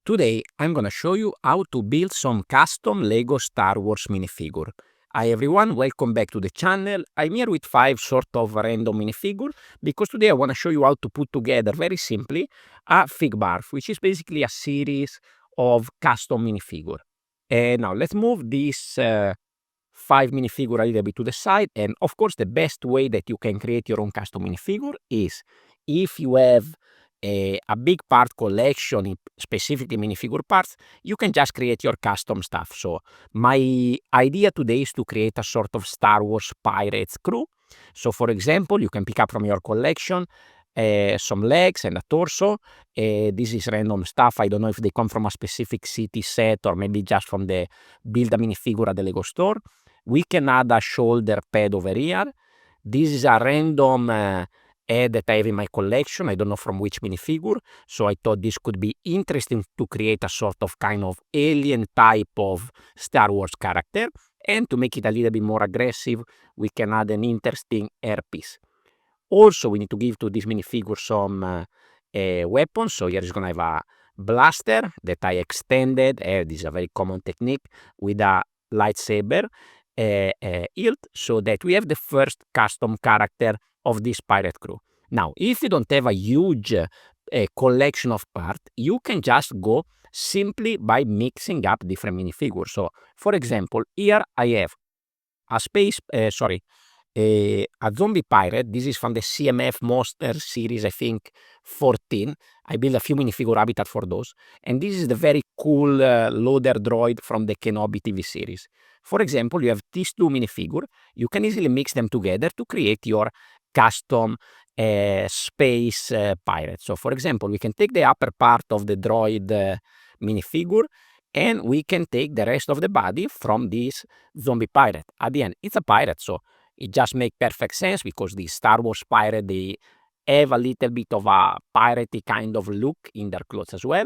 Today, I'm gonna show you how to build some custom LEGO Star Wars minifigure. Hi everyone, welcome back to the channel. I'm here with 5 sort of random minifigure because today I want to show you how to put together very simply a Figbarf, which is basically a series of custom minifigure. And now let's move these 5 minifigure a little bit to the side. And of course, the best way that you can create your own custom minifigure is if you have a big part collection, specifically minifigure parts, you can just create your custom stuff. So my idea today is to create a sort of Star Wars Pirates crew. So for example, you can pick up from your collection some legs and a torso. This is random stuff. I don't know if they come from a specific city set or maybe just from the build a minifigure at the LEGO store. We can add a shoulder pad over here. This is a random head that I have in my collection. I don't know from which minifigure. So I thought this could be interesting to create a sort of kind of alien type of Star Wars character. And to make it a little bit more aggressive, we can add an interesting hairpiece. Also, we need to give to this minifigure some weapons. So here is going to have a blaster that I extended. This is a very common technique with a lightsaber hilt, so that we have the first custom character of this pirate crew. Now, if you don't have a huge collection of parts, you can just go simply by mixing up different minifigures. So, for example, here I have a a zombie pirate. This is from the CMF Monster series, I think 14. I built a few minifigure habitat for those. And this is the very cool loader droid from the Kenobi TV series. For example, you have these two minifigure. You can easily mix them together to create your custom space pirate. So for example, we can take the upper part of the droid minifigure, and we can take the rest of the body from this zombie pirate. At the end, it's a pirate, so it just makes perfect sense because the Star Wars pirate, they have a little bit of a piratey kind of look in their clothes as well.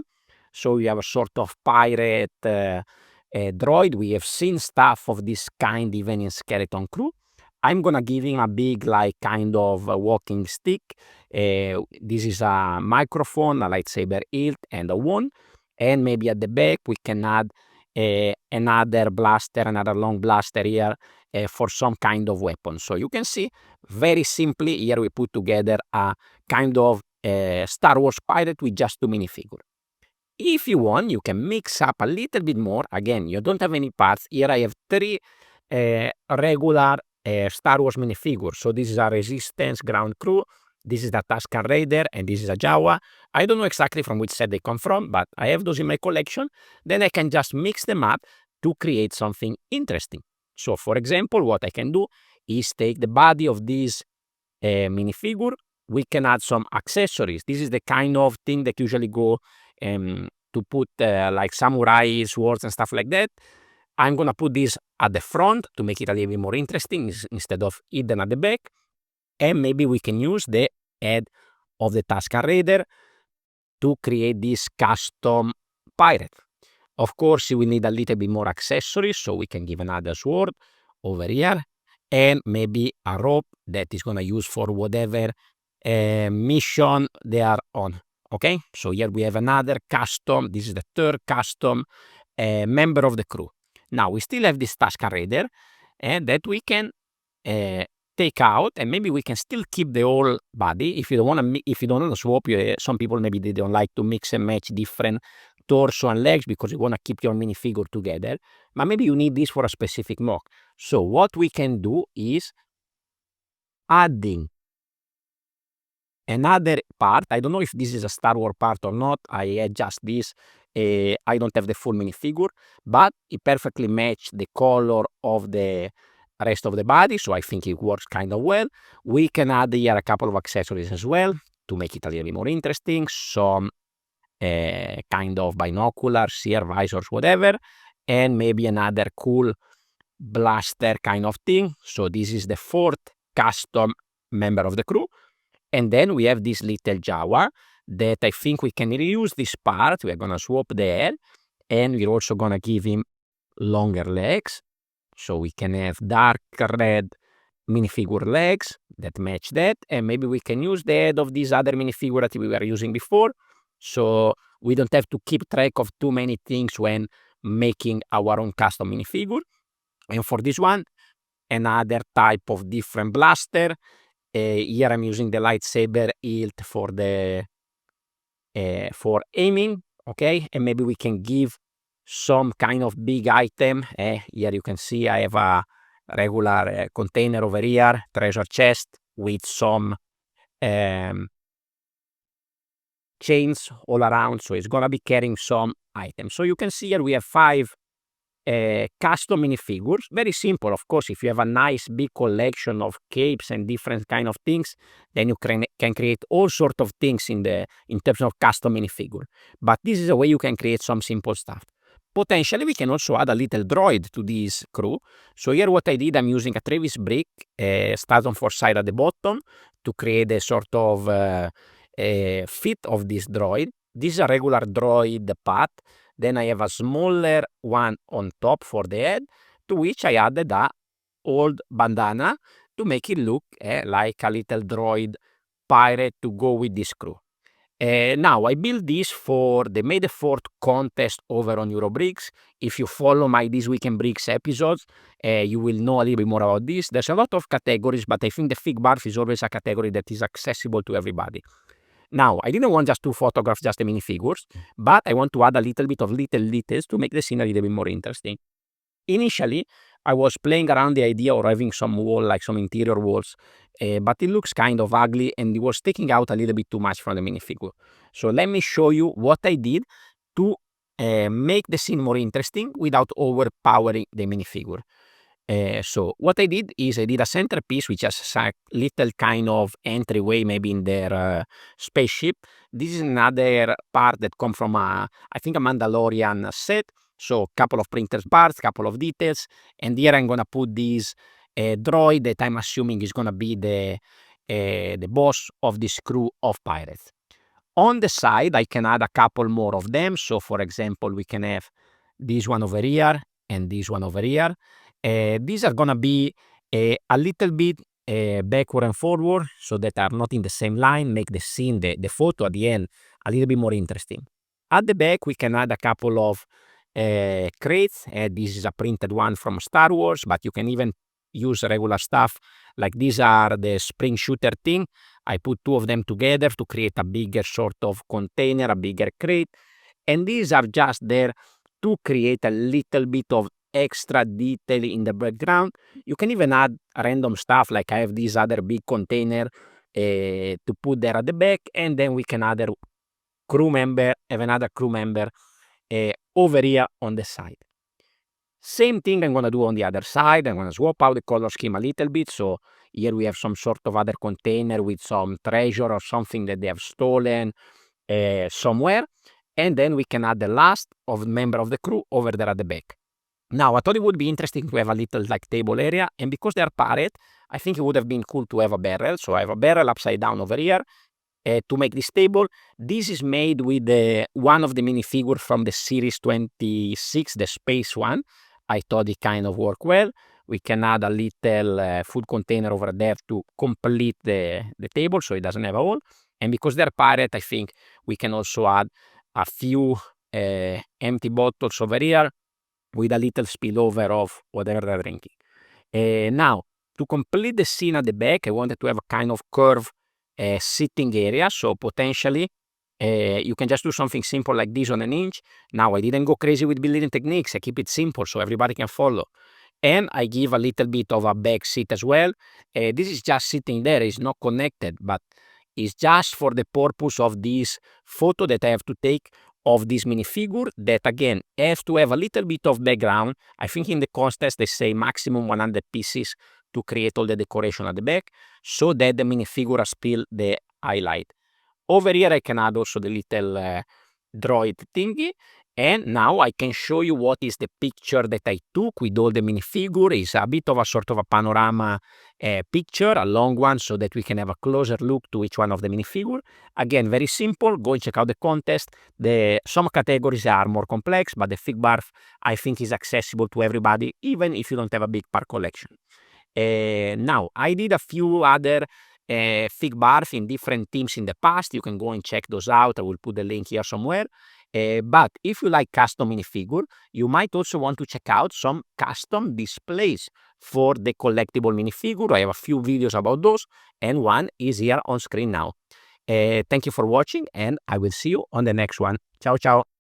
So we have a sort of pirate droid. We have seen stuff of this kind even in Skeleton Crew. I'm gonna give him a big, like, kind of a walking stick. This is a microphone, a lightsaber hilt, and a wand. And maybe at the back we can add another blaster, another long blaster here for some kind of weapon. So you can see very simply here we put together a kind of Star Wars pirate with just two minifigures. If you want, you can mix up a little bit more. Again, you don't have any parts. Here I have 3 regular Star Wars minifigures. So this is a Resistance ground crew. This is the Tusken Raider, and this is a Jawa. I don't know exactly from which set they come from, but I have those in my collection. Then I can just mix them up to create something interesting. So for example, what I can do is take the body of this minifigure. We can add some accessories. This is the kind of thing that usually go to put like samurai swords and stuff like that. I'm gonna put this at the front to make it a little bit more interesting instead of hidden at the back. And maybe we can use the head of the Tusken Raider to create this custom pirate. Of course, we need a little bit more accessories, so we can give another sword over here, and maybe a rope that is going to use for whatever mission they are on. Okay, so here we have another custom. This is the third custom member of the crew. Now we still have this Tusken Raider, and that we can take out, and maybe we can still keep the whole body. If you don't want to swap, some people maybe they don't like to mix and match different torso and legs because you want to keep your minifigure together, but maybe you need this for a specific mock. So what we can do is adding another part. I don't know if this is a Star Wars part or not. I had just this. I don't have the full minifigure, but it perfectly matched the color of the rest of the body, so I think it works kind of well. We can add here a couple of accessories as well to make it a little bit more interesting. Some kind of binoculars here, visors, whatever, and maybe another cool blaster kind of thing. So this is the 4th custom member of the crew. And then we have this little Jawa that I think we can reuse this part. We're gonna swap the head, and we're also gonna give him longer legs. So we can have dark red minifigure legs that match that, and maybe we can use the head of this other minifigure that we were using before. So we don't have to keep track of too many things when making our own custom minifigure. And for this one, another type of different blaster. Here I'm using the lightsaber hilt for the for aiming, okay? And maybe we can give some kind of big item. Here you can see I have a regular container over here, treasure chest with some chains all around, so it's gonna be carrying some items. So you can see here we have 5 custom minifigures. Very simple, of course. If you have a nice big collection of capes and different kind of things, then you can create all sort of things in terms of custom minifigure. But this is a way you can create some simple stuff. Potentially we can also add a little droid to this crew. So here what I did, I'm using a Travis brick, start on 4 side at the bottom to create a sort of fit of this droid. This is a regular droid path. Then I have a smaller one on top for the head, to which I added a old bandana to make it look like a little droid pirate to go with this crew. Now I built this for the May the 4th contest over on Eurobricks. If you follow my This Week in Bricks episodes, you will know a little bit more about this. There's a lot of categories, but I think the Figbarf is always a category that is accessible to everybody. Now, I didn't want just to photograph just the minifigures, but I want to add a little bit of little details to make the scene a little bit more interesting. Initially, I was playing around the idea of having some wall, like some interior walls, but it looks kind of ugly and it was taking out a little bit too much from the minifigure. So let me show you what I did to make the scene more interesting without overpowering the minifigure. So what I did is I did a centerpiece which has a little kind of entryway maybe in their spaceship. This is another part that come from I think a Mandalorian set. So a couple of printers parts, couple of details, and here I'm gonna put this droid that I'm assuming is gonna be the boss of this crew of pirates. On the side, I can add a couple more of them. So for example, we can have this one over here and this one over here. These are gonna be a little bit backward and forward so that are not in the same line, make the scene, the photo at the end a little bit more interesting. At the back, we can add a couple of crates. This is a printed one from Star Wars, but you can even use regular stuff. Like these are the spring shooter thing. I put 2 of them together to create a bigger sort of container, a bigger crate. And these are just there to create a little bit of extra detail in the background. You can even add random stuff, like I have this other big container to put there at the back, and then we can add a crew member, have another crew member over here on the side. Same thing I'm gonna do on the other side. I'm gonna swap out the color scheme a little bit. So here we have some sort of other container with some treasure or something that they have stolen somewhere. And then we can add the last of member of the crew over there at the back. Now, I thought it would be interesting to have a little like table area, and because they're pirate, I think it would have been cool to have a barrel. So I have a barrel upside down over here to make this table. This is made with one of the minifigure from the series 26, the space one. I thought it kind of worked well. We can add a little food container over there to complete the table so it doesn't have a hole. And because they're pirate, I think we can also add a few empty bottles over here with a little spillover of whatever they're drinking. Now, to complete the scene at the back, I wanted to have a kind of curve sitting area. So potentially you can just do something simple like this on an inch. Now, I didn't go crazy with building techniques. I keep it simple so everybody can follow. And I give a little bit of a back seat as well. This is just sitting there. It's not connected, but it's just for the purpose of this photo that I have to take of this minifigure that, again, has to have a little bit of background. I think in the contest they say maximum 100 pieces to create all the decoration at the back so that the minifigure has still the highlight. Over here I can add also the little droid thingy. And now I can show you what is the picture that I took with all the minifigure. It's a bit of a sort of a panorama picture, a long one, so that we can have a closer look to each one of the minifigure. Again, very simple. Go and check out the contest. Some categories are more complex, but the Figbarf, I think, is accessible to everybody, even if you don't have a big part collection. Now, I did a few other Figbarf in different teams in the past. You can go and check those out. I will put the link here somewhere. But if you like custom minifigure, you might also want to check out some custom displays for the collectible minifigure. I have a few videos about those, and one is here on screen now. Thank you for watching, and I will see you on the next one. Ciao, ciao.